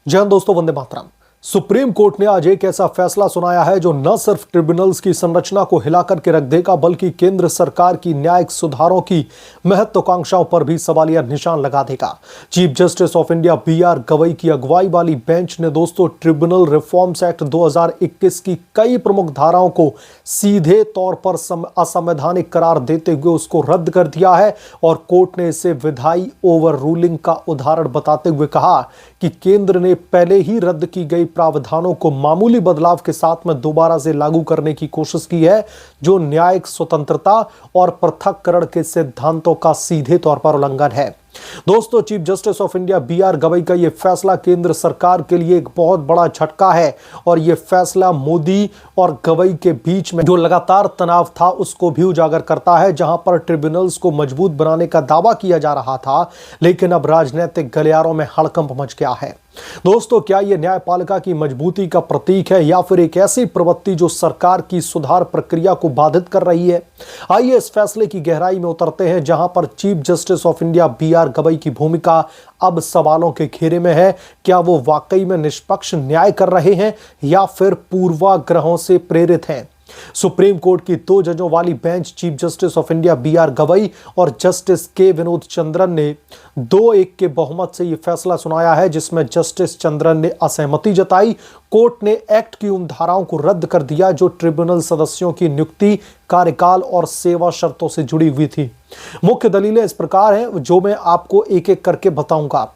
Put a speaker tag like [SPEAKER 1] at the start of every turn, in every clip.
[SPEAKER 1] जय हिंद दोस्तों, Vande Mataram. Supreme court ने आज एक ऐसा फैसला सुनाया है जो न सिर्फ ट्रिब्यूनल्स की संरचना को हिलाकर के रख देगा, बल्कि केंद्र सरकार की न्यायिक सुधारों की महत्वाकांक्षाओं पर भी सवालिया निशान लगा देगा। Chief justice of India B R. Gavai की अगुवाई वाली बेंच ने दोस्तों ट्रिब्यूनल रिफॉर्म्स एक्ट 2021 की कई प्रमुख धाराओं को सीधे तौर पर असंवैधानिक करार देते हुए उसको रद्द कर दिया है और कोर्ट ने इसे विधायी ओवर रूलिंग का उदाहरण बताते हुए कहा कि केंद्र ने पहले ही रद्द की गई प्रावधानों को मामूली बदलाव के साथ में दोबारा से लागू करने की कोशिश की है, जो न्यायिक स्वतंत्रता और पृथक्करण के सिद्धांतों का सीधे तौर पर उल्लंघन है। दोस्तों, chief justice of India B R. Gavai का यह फैसला केंद्र सरकार के लिए एक बहुत बड़ा झटका है और यह फैसला मोदी और गवई के बीच में जो लगातार तनाव था उसको भी उजागर करता है। जहां पर ट्रिब्यूनल्स को मजबूत बनाने का दावा किया जा रहा था, लेकिन अब राजनीतिक गलियारों में हड़कंप मच गया है। दोस्तों, क्या यह न्यायपालिका की मजबूती का प्रतीक है या फिर एक ऐसी प्रवृत्ति जो सरकार की सुधार प्रक्रिया को बाधित कर रही है? आइए इस फैसले की गहराई में उतरते हैं, जहां पर chief justice of India B R. Gavai की भूमिका अब सवालों के घेरे में है। क्या वो वाकई में निष्पक्ष न्याय कर रहे हैं या फिर पूर्वाग्रहों से प्रेरित हैं? सुप्रीम कोर्ट की 2 जजों वाली bench chief justice of India B R. Gavai और जस्टिस के विनोद चंद्रन ने 2-1 के बहुमत से यह फैसला सुनाया है, जिसमें जस्टिस चंद्रन ने असहमति जताई। कोर्ट ने एक्ट की उन धाराओं को रद्द कर दिया जो ट्रिब्यूनल सदस्यों की नियुक्ति, कार्यकाल और सेवा शर्तों से जुड़ी हुई थी। मुख्य दलीलें इस प्रकार हैं, जो मैं आपको एक एक करके बताऊंगा।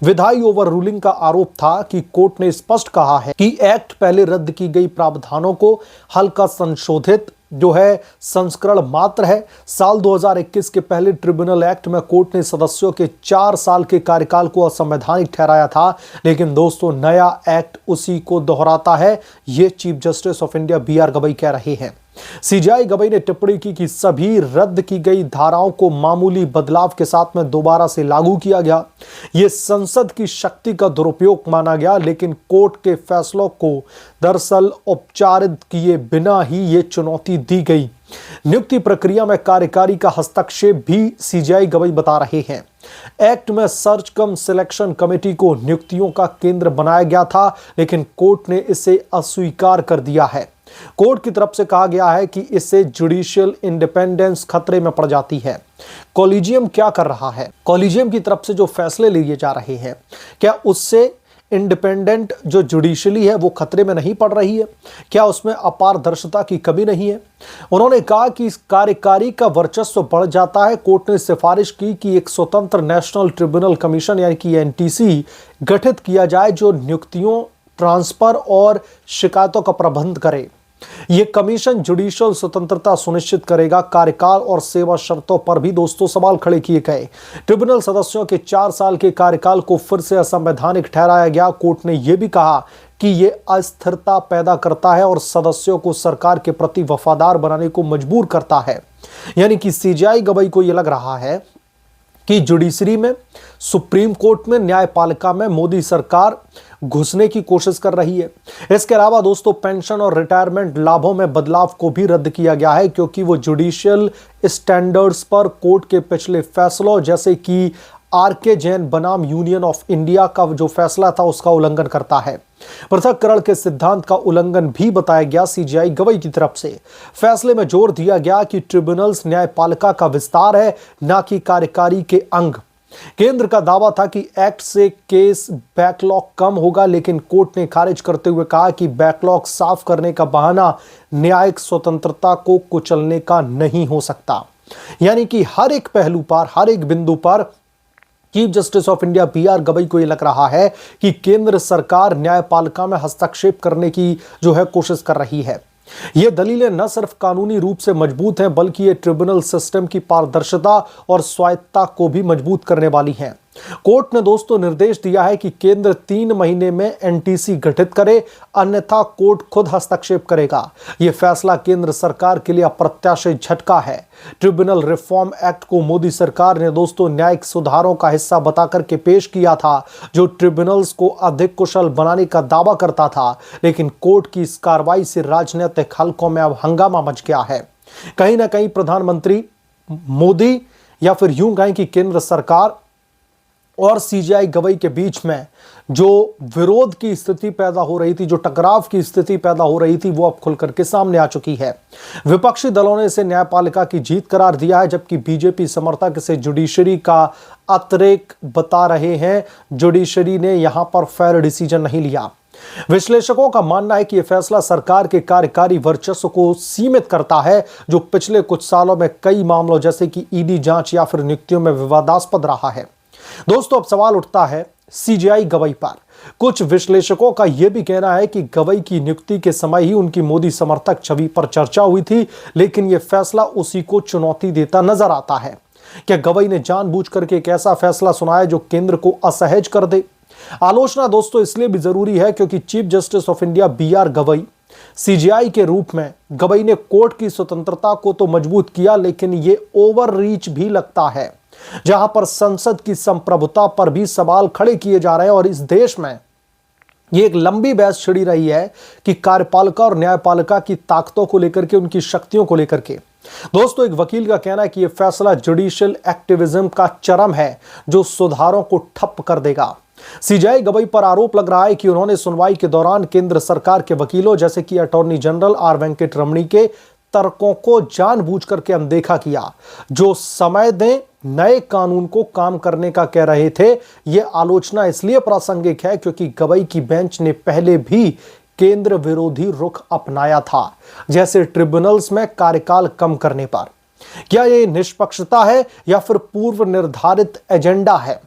[SPEAKER 1] विधायी ओवर रूलिंग का आरोप था कि कोर्ट ने स्पष्ट कहा है कि एक्ट पहले रद्द की गई प्रावधानों को हल्का संशोधित जो है संस्करण मात्र है। साल 2021 के पहले ट्रिब्यूनल एक्ट में कोर्ट ने सदस्यों के 4 साल के कार्यकाल को असंवैधानिक ठहराया था, लेकिन दोस्तों नया एक्ट उसी को दोहराता है। यह chief justice of India B R. Gavai कह रहे हैं। सीजेआई गवई ने टिप्पणी की कि सभी रद्द की गई धाराओं को मामूली बदलाव के साथ में दोबारा से लागू किया गया। यह संसद की शक्ति का दुरुपयोग माना गया, लेकिन कोर्ट के फैसलों को दरअसल औपचारिक किए बिना ही यह चुनौती दी गई। नियुक्ति प्रक्रिया में कार्यकारी का हस्तक्षेप भी सीजेआई गवई बता रहे हैं। एक्ट में सर्च कम सिलेक्शन कमेटी को नियुक्तियों का केंद्र बनाया गया था, लेकिन कोर्ट ने इसे अस्वीकार कर दिया है। कोर्ट की तरफ से कहा गया है कि इससे जुडिशियल इंडिपेंडेंस खतरे में पड़ जाती है। कॉलेजियम क्या कर रहा है? कॉलेजियम की तरफ से जो फैसले लिए जा रहे हैं, क्या उससे इंडिपेंडेंट जो जुडिशली है वो खतरे में नहीं पड़ रही है? क्या उसमें अपारदर्शिता की कमी नहीं है? उन्होंने कहा कि इस कार्यकारी का वर्चस्व बढ़ जाता है। कोर्ट ने सिफारिश की कि एक स्वतंत्र नेशनल ट्रिब्यूनल कमीशन यानी कि एनटीसी गठित किया जाए, जो नियुक्तियों, ट्रांसफर और शिकायतों का प्रबंध करे। यह कमीशन जुडिशियल स्वतंत्रता सुनिश्चित करेगा। कार्यकाल और सेवा शर्तों पर भी दोस्तों सवाल खड़े किए गए। ट्रिब्यूनल सदस्यों के 4 साल के कार्यकाल को फिर से असंवैधानिक ठहराया गया। कोर्ट ने यह भी कहा कि यह अस्थिरता पैदा करता है और सदस्यों को सरकार के प्रति वफादार बनाने को मजबूर करता है। यानी कि सीजेआई गवई को यह लग रहा है कि जुडिशरी में, सुप्रीम कोर्ट में, न्यायपालिका में मोदी सरकार घुसने की कोशिश कर रही है। इसके अलावा दोस्तों पेंशन और रिटायरमेंट लाभों में बदलाव को भी रद्द किया गया है, क्योंकि वो जुडिशियल स्टैंडर्ड्स पर कोर्ट के पिछले फैसलों जैसे कि आर.के. जैन बनाम यूनियन ऑफ इंडिया का जो फैसला था उसका उल्लंघन करता है। पृथक्करण के सिद्धांत का उल्लंघन भी बताया गया सीजेआई गवई की तरफ से। फैसले में जोर दिया गया कि ट्रिब्यूनल्स न्यायपालिका का विस्तार है, ना कि कार्यकारी के अंग। केंद्र का दावा था कि एक्ट से केस बैकलॉग कम होगा, लेकिन कोर्ट ने खारिज करते हुए कहा कि बैकलॉग साफ करने का बहाना न्यायिक स्वतंत्रता को कुचलने का नहीं हो सकता। यानी कि हर एक पहलू पर, हर एक बिंदु पर chief justice of India B R. Gavai को यह लग रहा है कि केंद्र सरकार न्यायपालिका में हस्तक्षेप करने की जो है कोशिश कर रही है। ये दलीलें न सिर्फ कानूनी रूप से मजबूत हैं, बल्कि ये ट्रिब्यूनल सिस्टम की पारदर्शिता और स्वायत्तता को भी मजबूत करने वाली हैं। कोर्ट ने दोस्तों निर्देश दिया है कि केंद्र 3 महीने में एनटीसी गठित करे, अन्यथा कोर्ट खुद हस्तक्षेप करेगा। यह फैसला केंद्र सरकार के लिए अप्रत्याशित झटका है। ट्रिब्यूनल रिफॉर्म एक्ट को मोदी सरकार ने दोस्तों न्यायिक सुधारों का हिस्सा बताकर के पेश किया था, जो ट्रिब्यूनल्स को अधिक कुशल बनाने का दावा करता था, लेकिन कोर्ट की इस कार्रवाई से राजनीतिक हलकों में अब हंगामा मच गया है। कहीं ना कहीं प्रधानमंत्री मोदी या फिर यूं कहें कि केंद्र सरकार और सीजेआई गवई के बीच में जो विरोध की स्थिति पैदा हो रही थी, जो टकराव की स्थिति पैदा हो रही थी, वो अब खुल करके सामने आ चुकी है। विपक्षी दलों ने इसे न्यायपालिका की जीत करार दिया है, जबकि बीजेपी समर्थक इसे जुडिशरी का अतिरेक बता रहे हैं। जुडिशरी ने यहां पर फेयर डिसीजन नहीं लिया। विश्लेषकों का मानना है कि यह फैसला सरकार के कार्यकारी वर्चस्व को सीमित करता है, जो पिछले कुछ सालों में कई मामलों जैसे कि ईडी जांच या फिर नियुक्तियों में विवादास्पद रहा है। दोस्तों, अब सवाल उठता है सीजेआई गवई पर। कुछ विश्लेषकों का यह भी कहना है कि गवई की नियुक्ति के समय ही उनकी मोदी समर्थक छवि पर चर्चा हुई थी, लेकिन यह फैसला उसी को चुनौती देता नजर आता है। क्या गवई ने जानबूझकर के एक ऐसा फैसला सुनाया जो केंद्र को असहज कर दे? आलोचना दोस्तों इसलिए भी जरूरी है क्योंकि chief justice of India BR Gavai CJI के रूप में गवई ने कोर्ट की स्वतंत्रता को तो मजबूत किया, लेकिन यह ओवर रीच भी लगता है, जहां पर संसद की संप्रभुता पर भी सवाल खड़े किए जा रहे हैं। और इस देश में यह एक लंबी बहस छिड़ी रही है कि कार्यपालिका और न्यायपालिका की ताकतों को लेकर के, उनकी शक्तियों को लेकर के। दोस्तों, एक वकील का कहना है कि यह फैसला जुडिशियल एक्टिविज्म का चरम है, जो सुधारों को ठप कर देगा। सीजेआई गवई पर आरोप लग रहा है कि उन्होंने सुनवाई के दौरान केंद्र सरकार के वकीलों जैसे कि अटॉर्नी जनरल R वेंकटरमणी के तर्कों को जानबूझकर के अनदेखा किया, जो समय दें नए कानून को काम करने का कह रहे थे। यह आलोचना इसलिए प्रासंगिक है क्योंकि गवई की बेंच ने पहले भी केंद्र विरोधी रुख अपनाया था, जैसे ट्रिब्यूनल्स में कार्यकाल कम करने पर। क्या यह निष्पक्षता है या फिर पूर्व निर्धारित एजेंडा है?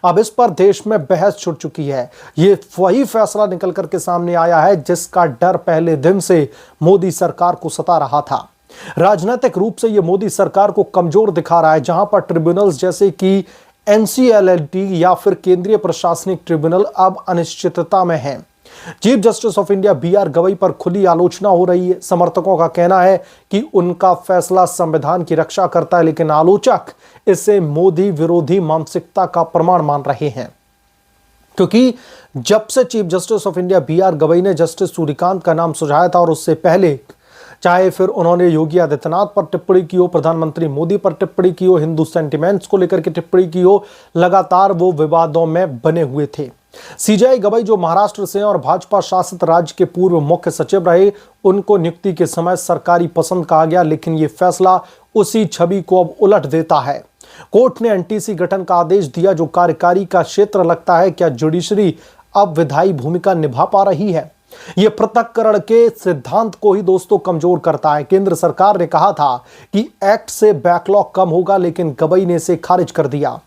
[SPEAKER 1] अब इस पर देश में बहस छिड़ चुकी है। यह वही फैसला निकल करके सामने आया है जिसका डर पहले दिन से मोदी सरकार को सता रहा था। राजनीतिक रूप से यह मोदी सरकार को कमजोर दिखा रहा है, जहां पर ट्रिब्यूनल्स जैसे कि NCLT या फिर केंद्रीय प्रशासनिक ट्रिब्यूनल अब अनिश्चितता में हैं। Chief justice of India BR Gavai पर खुली आलोचना हो रही है। समर्थकों का कहना है कि उनका फैसला संविधान की रक्षा करता है, लेकिन आलोचक इसे मोदी विरोधी मानसिकता का प्रमाण मान रहे हैं, क्योंकि जब से chief justice of India BR Gavai ने जस्टिस सूर्यकांत का नाम सुझाया था, और उससे पहले चाहे फिर उन्होंने योगी आदित्यनाथ पर टिप्पणी की हो, प्रधानमंत्री मोदी पर टिप्पणी की हो, हिंदू सेंटिमेंट्स को लेकर के टिप्पणी की हो, लगातार वो विवादों में बने हुए थे। सीजेआई गवई जो महाराष्ट्र से और भाजपा शासित राज्य के पूर्व मुख्य सचिव रहे, उनको नियुक्ति के समय सरकारी पसंद कहा गया, लेकिन यह फैसला उसी छवि को अब उलट देता है। कोर्ट ने NTC गठन का आदेश दिया, जो कार्यकारी का क्षेत्र लगता है। क्या जुडिशरी अब विधायी भूमिका निभा पा रही है? यह पृथक्करण के सिद्धांत को ही दोस्तों कमजोर करता है। केंद्र सरकार ने कहा था कि एक्ट से बैकलॉग कम होगा, लेकिन गवई ने इसे खारिज कर दिया।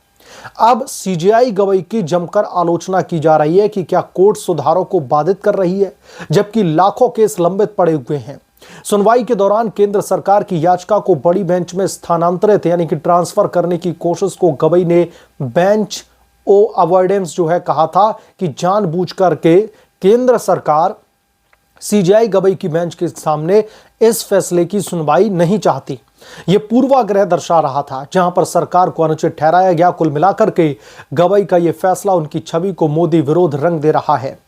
[SPEAKER 1] अब सीजेआई गवई की जमकर आलोचना की जा रही है कि क्या कोर्ट सुधारों को बाधित कर रही है, जबकि लाखों केस लंबित पड़े हुए हैं। सुनवाई के दौरान केंद्र सरकार की याचिका को बड़ी बेंच में स्थानांतरित यानी कि ट्रांसफर करने की कोशिश को गवई ने बेंच ओ अवॉइडेंस जो है कहा था कि जानबूझकर के केंद्र सरकार सीजेआई गवई की बेंच के सामने इस फैसले की सुनवाई नहीं चाहती। यह पूर्वाग्रह दर्शा रहा था, जहां पर सरकार को अनुचित ठहराया गया। कुल मिलाकर के गवई का यह फैसला उनकी छवि को मोदी विरोध रंग दे रहा है,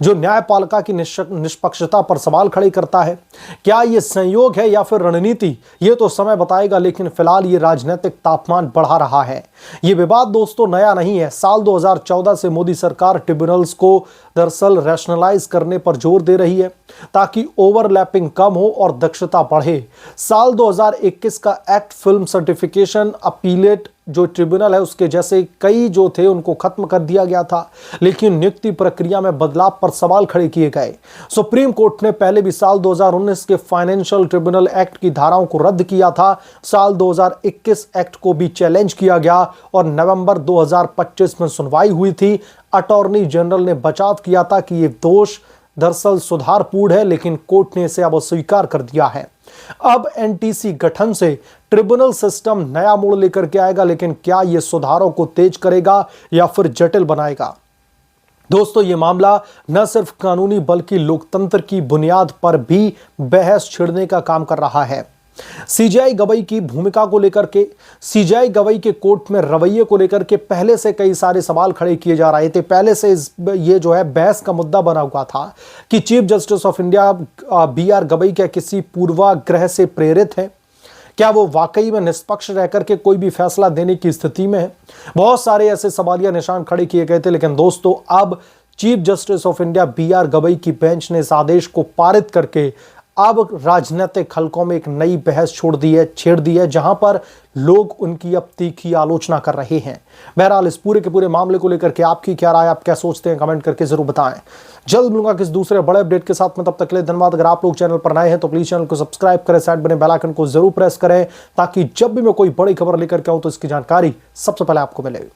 [SPEAKER 1] जो न्यायपालिका की निष्पक्षता पर सवाल खड़े करता है। क्या यह संयोग है या फिर रणनीति, यह तो समय बताएगा, लेकिन फिलहाल यह राजनीतिक तापमान बढ़ा रहा है। यह विवाद दोस्तों नया नहीं है। साल 2014 से मोदी सरकार ट्रिब्यूनल्स को दरअसल रैशनलाइज करने पर जोर दे रही है, ताकि ओवरलैपिंग कम हो और दक्षता बढ़े। साल 2021 का एक्ट फिल्म सर्टिफिकेशन अपीलेट जो ट्रिब्यूनल है, उसके जैसे कई जो थे उनको खत्म कर दिया गया था, लेकिन नियुक्ति प्रक्रिया में बदलाव पर सवाल खड़े किए गए। सुप्रीम कोर्ट ने पहले भी साल 2019 के फाइनेंशियल ट्रिब्यूनल एक्ट की धाराओं को रद्द किया था। साल 2021 एक्ट को भी चैलेंज किया गया और नवंबर 2025 में सुनवाई हुई थी। अटॉर्नी जनरल ने बचाव किया था कि यह दोष दरअसल सुधारपूर्ण है, लेकिन कोर्ट ने इसे अब अस्वीकार कर दिया है। अब NTC गठन से ट्रिब्यूनल सिस्टम नया मोड़ लेकर के आएगा, लेकिन क्या यह सुधारों को तेज करेगा या फिर जटिल बनाएगा? दोस्तों, यह मामला न सिर्फ कानूनी बल्कि लोकतंत्र की बुनियाद पर भी बहस छिड़ने का काम कर रहा है। सीजेआई गवई की भूमिका को लेकर के, सीजेआई गवई के कोर्ट में रवैये को लेकर के पहले से कई सारे सवाल खड़े किए जा रहे थे। पहले से ये जो है बहस का मुद्दा बना हुआ था कि chief justice of India BR Gavai क्या किसी पूर्वाग्रह से प्रेरित है? क्या वो वाकई में निष्पक्ष रह करके कोई भी फैसला देने की स्थिति में है? बहुत सारे ऐसे सवालिया निशान खड़े किए गए थे, लेकिन दोस्तों अब chief justice of India B R. Gavai की बेंच ने इस आदेश को पारित करके अब राजनीतिक हलकों में एक नई बहस छेड़ दी है, जहां पर लोग उनकी अब तीखी आलोचना कर रहे हैं। बहरहाल इस पूरे के पूरे मामले को लेकर के आपकी क्या राय, आप क्या सोचते हैं, कमेंट करके जरूर बताएं। जल्द मिलूंगा किस दूसरे बड़े अपडेट के साथ में, तब तक के लिए धन्यवाद। अगर आप लोग चैनल पर नए हैं तो प्लीज चैनल को सब्सक्राइब करें, साइड बने बेल आइकन को जरूर प्रेस करें, ताकि जब भी मैं कोई बड़ी खबर लेकर के आऊं तो इसकी जानकारी सबसे पहले आपको मिले।